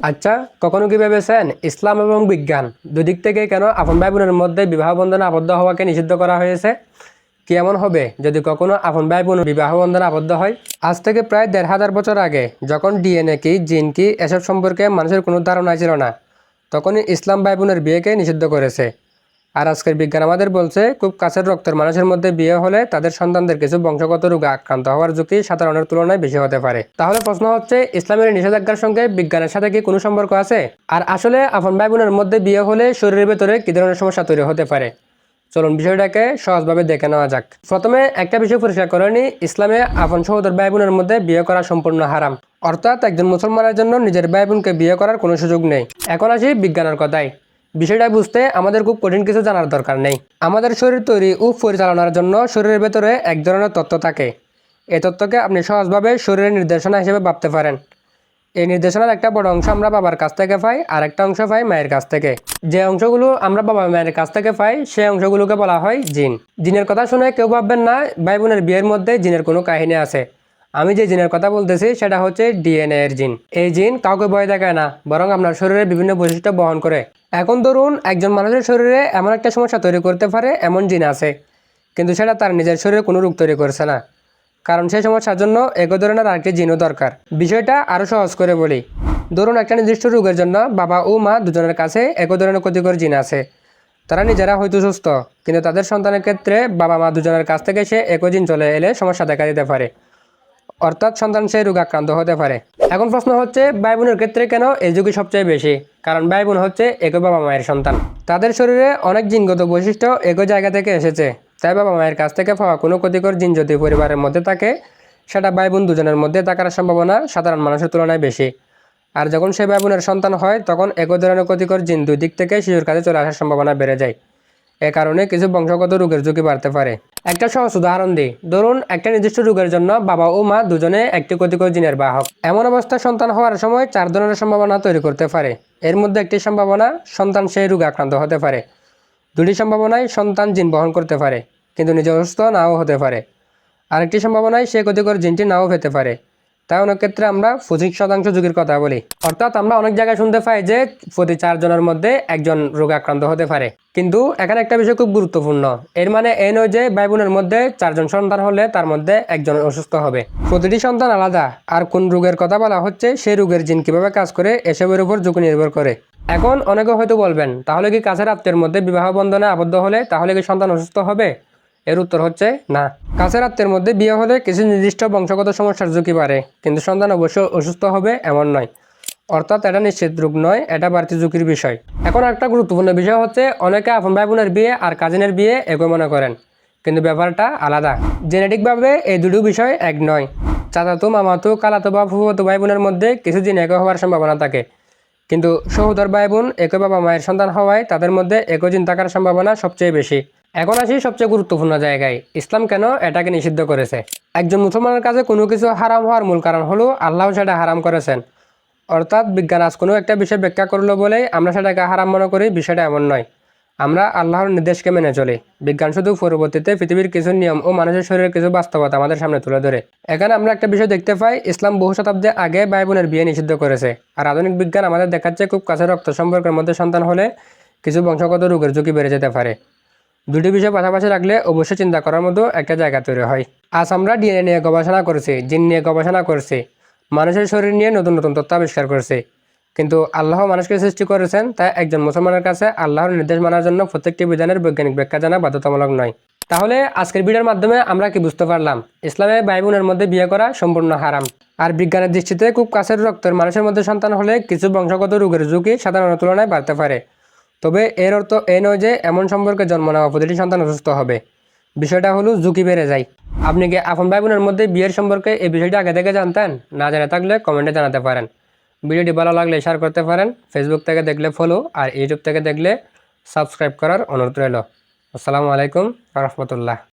আচ্ছা, কখনো কি ভেবেছেন ইসলাম এবং বিজ্ঞান দুদিক থেকে কেন আপন ভাই বোনের মধ্যে বিবাহ বন্ধনে আবদ্ধ হওয়াকে নিষিদ্ধ করা হয়েছে? কি এমন হবে যদি কখনো আপন ভাই বোন বিবাহ বন্ধনে আবদ্ধ হয়? আজ থেকে প্রায় ১৫০০ বছর আগে যখন ডিএনএ কি, জিন কি এসব সম্পর্কে মানুষের কোনো ধারণা ছিল না, তখনই ইসলাম ভাই বোনের বিয়েকে নিষিদ্ধ করেছে। আর আজকের বিজ্ঞান আমাদের বলছে খুব কাছের রক্তের মানুষের মধ্যে বিয়ে হলে তাদের সন্তানদের কিছু বংশগত রোগে আক্রান্ত হওয়ার ঝুঁকি সাধারণের তুলনায় বেশি হতে পারে। তাহলে প্রশ্ন হচ্ছে, ইসলামের নিষেধাজ্ঞার সঙ্গে বিজ্ঞানের সাথে কি কোনো সম্পর্ক আছে? আর আসলে আপন ভাই বোনের মধ্যে বিয়ে হলে শরীরের ভেতরে কি ধরনের সমস্যা তৈরি হতে পারে? চলুন বিষয়টাকে সহজভাবে দেখে নেওয়া যাক। প্রথমে একটা বিষয় পরিষ্কার করে নিই, ইসলামে আপন সহোদর ভাই বোনের মধ্যে বিয়ে করা সম্পূর্ণ হারাম। অর্থাৎ একজন মুসলমানের জন্য নিজের ভাই বোনকে বিয়ে করার কোনো সুযোগ নেই। এখন আসি বিজ্ঞানের কথায়। বিষয়টা বুঝতে আমাদের খুব কঠিন কিছু জানার দরকার নেই। আমাদের শরীর তৈরি ও পরিচালনার জন্য শরীরের ভেতরে এক ধরনের তত্ত্ব থাকে। এই তত্ত্বকে আপনি সহজভাবে শরীরের নির্দেশনা হিসেবে ভাবতে পারেন। এই নির্দেশনার একটা বড় অংশ আমরা বাবার কাছ থেকে পাই, আর একটা অংশ পাই মায়ের কাছ থেকে। যে অংশগুলো আমরা বাবা মায়ের কাছ থেকে পাই সেই অংশগুলোকে বলা হয় জিন। জিনের কথা শুনে কেউ ভাববেন না ভাই বোনের বিয়ের মধ্যে জিনের কোনো কাহিনী আছে। আমি যে জিনের কথা বলতেছি সেটা হচ্ছে ডিএনএ এর জিন। এই জিন কাউকে ভয় দেখায় না, বরং আপনার শরীরে বিভিন্ন বৈশিষ্ট্য বহন করে। এখন ধরুন একজন মানুষের শরীরে এমন একটা সমস্যা তৈরি করতে পারে এমন জিন আছে, কিন্তু সেটা তার নিজের শরীরে কোনো রোগ তৈরি করছে না, কারণ সেই সমস্যার জন্য একই ধরনের আরেকটি জিনও দরকার। বিষয়টা আরও সহজ করে বলি, ধরুন একটা নির্দিষ্ট রোগের জন্য বাবা ও মা দুজনের কাছে একই ধরনের ক্ষতিকর জিন আছে। তারা নিজেরা হয়তো সুস্থ, কিন্তু তাদের সন্তানের ক্ষেত্রে বাবা মা দুজনের কাছ থেকে সে একই জিন চলে এলে সমস্যা দেখা দিতে পারে, অর্থাৎ সন্তান সেই রোগ আক্রান্ত হতে পারে। এখন প্রশ্ন হচ্ছে, ভাই বোনের ক্ষেত্রে কেন এই ঝুঁকি সবচেয়ে বেশি? কারণ ভাই বোন হচ্ছে একই বাবা মায়ের সন্তান। তাদের শরীরে অনেক জিনগত বৈশিষ্ট্য একই জায়গা থেকে এসেছে, তাই বাবা মায়ের কাছ থেকে পাওয়া কোনো ক্ষতিকর জিন যদি পরিবারের মধ্যে থাকে, সেটা ভাই বোন দুজনের মধ্যে থাকার সম্ভাবনা সাধারণ মানুষের তুলনায় বেশি। আর যখন সে ভাই বোনের সন্তান হয়, তখন একই ধরনের ক্ষতিকর জিন দুই দিক থেকে শিশুর কাছে চলে আসার সম্ভাবনা বেড়ে যায়। এ কারণে কিছু বংশগত রোগের ঝুঁকি বাড়তে পারে। একটা সহজ উদাহরণ দিই, ধরুন একটা নির্দিষ্ট রোগের জন্য বাবা ও মা দুজনে একটি ক্ষতিকর জিনের বাহক। এমন অবস্থায় সন্তান হওয়ার সময় 4 ধরনের সম্ভাবনা তৈরি করতে পারে। এর মধ্যে একটি সম্ভাবনা সন্তান সেই রোগে আক্রান্ত হতে পারে, দুটি সম্ভাবনায় সন্তান জিন বহন করতে পারে কিন্তু নিজে অসুস্থ নাও হতে পারে, আরেকটি সম্ভাবনায় সে ক্ষতিকর জিনটি নাও পেতে পারে। তাই অনেক ক্ষেত্রে আমরা 25% ঝুঁকির কথা বলি। অর্থাৎ আমরা অনেক জায়গায় শুনতে পাই যে প্রতি 4 জনের মধ্যে একজন রোগে আক্রান্ত হতে পারে। কিন্তু এখানে একটা বিষয় খুব গুরুত্বপূর্ণ, এর মানে এই নয় যে ভাই বোনের মধ্যে 4 জন সন্তান হলে তার মধ্যে একজন অসুস্থ হবে। প্রতিটি সন্তান আলাদা, আর কোন রোগের কথা বলা হচ্ছে সেই রোগের জিন কিভাবে কাজ করে এসবের উপর ঝুঁকি নির্ভর করে। এখন অনেকে হয়তো বলবেন, তাহলে কি কাছের আত্মীয়ের মধ্যে বিবাহ বন্ধনে আবদ্ধ হলে তাহলে কি সন্তান অসুস্থ হবে? এর উত্তর হচ্ছে না। কাছের আত্মীয়ের মধ্যে বিয়ে হলে কিছু নির্দিষ্ট বংশগত সমস্যার ঝুঁকি বাড়ে, কিন্তু সন্তান অবশ্য অসুস্থ হবে এমন নয়। অর্থাৎ এটা নিশ্চিত রোগ নয়, এটা বাড়তি ঝুঁকির বিষয়। এখন একটা গুরুত্বপূর্ণ বিষয় হচ্ছে, অনেকে আপন ভাই বোনের বিয়ে আর কাজিনের বিয়ে একই মনে করেন, কিন্তু ব্যাপারটা আলাদা। জেনেটিকভাবে এই দুটো বিষয় এক নয়। চাচাতো, মামাতো, খালাতো বা ফুফাতো ভাই বোনের মধ্যে কিছু জিন একই হওয়ার সম্ভাবনা থাকে, কিন্তু সহোদর ভাই বোন একই বাবা মায়ের সন্তান হওয়ায় তাদের মধ্যে একই জিন থাকার সম্ভাবনা সবচেয়ে বেশি। এখন আসি সবচেয়ে গুরুত্বপূর্ণ জায়গায়, ইসলাম কেন এটাকে নিষিদ্ধ করেছে? একজন মুসলমানের কাছে কোনো কিছু হারাম হওয়ার মূল কারণ হলো আল্লাহ সেটা হারাম করেছেন। অর্থাৎ বিজ্ঞান আজ কোনো একটা বিষয় ব্যাখ্যা করলো বলেই আমরা সেটাকে হারাম মনে করি, বিষয়টা এমন নয়। আমরা আল্লাহর নির্দেশকে মেনে চলি। বিজ্ঞান শুধু পরবর্তীতে পৃথিবীর কিছু নিয়ম ও মানুষের শরীরের কিছু বাস্তবতা আমাদের সামনে তুলে ধরে। এখানে আমরা একটা বিষয় দেখতে পাই, ইসলাম বহু শতাব্দী আগে ভাই বোনের বিয়ে নিষিদ্ধ করেছে, আর আধুনিক বিজ্ঞান আমাদের দেখাচ্ছে খুব কাছের রক্ত সম্পর্কের মধ্যে সন্তান হলে কিছু বংশগত রোগের ঝুঁকি বেড়ে যেতে পারে। দুটি বিষয় পাশাপাশি রাখলে অবশ্যই চিন্তা করার মতো একটা জায়গা তৈরি হয়। আজ আমরা ডিএনএ নিয়ে গবেষণা করছি, জিন নিয়ে গবেষণা করছি, মানুষের শরীর নিয়ে নতুন নতুন তথ্য আবিষ্কার করছি, কিন্তু আল্লাহ মানুষকে সৃষ্টি করেছেন, তাই একজন মুসলমানের কাছে আল্লাহর নির্দেশ মানার জন্য প্রত্যেকটি বিধানের বৈজ্ঞানিক ব্যাখ্যা জানা বাধ্যতামূলক নয়। তাহলে আজকের ভিডিওর মাধ্যমে আমরা কি বুঝতে পারলাম? ইসলামে ভাই বোনের মধ্যে বিয়ে করা সম্পূর্ণ হারাম। আর বিজ্ঞানের দৃষ্টিতে খুব কাছের রক্তের মানুষের মধ্যে সন্তান হলে কিছু বংশগত রোগের ঝুঁকি সাধারণ তুলনায় বাড়তে পারে। তবে এর অর্থ এই নয় যে এমন সম্পর্কে জন্ম নেওয়া প্রতিটি সন্তান অসুস্থ হবে। বিষয়টা হলো ঝুঁকি বেড়ে যায়। আপনি কি আপন ভাই বোনের মধ্যে বিয়ের সম্পর্কে এই বিষয়টি আগে থেকে জানতেন? না জেনে থাকলে কমেন্টে জানাতে পারেন। ভিডিওটি ভালো লাগলে শেয়ার করতে পারেন। ফেসবুক থেকে দেখলে ফলো, আর ইউটিউব থেকে দেখলে সাবস্ক্রাইব করার অনুরোধ রইল। আসসালামু আলাইকুম ওয়া রাহমাতুল্লাহ।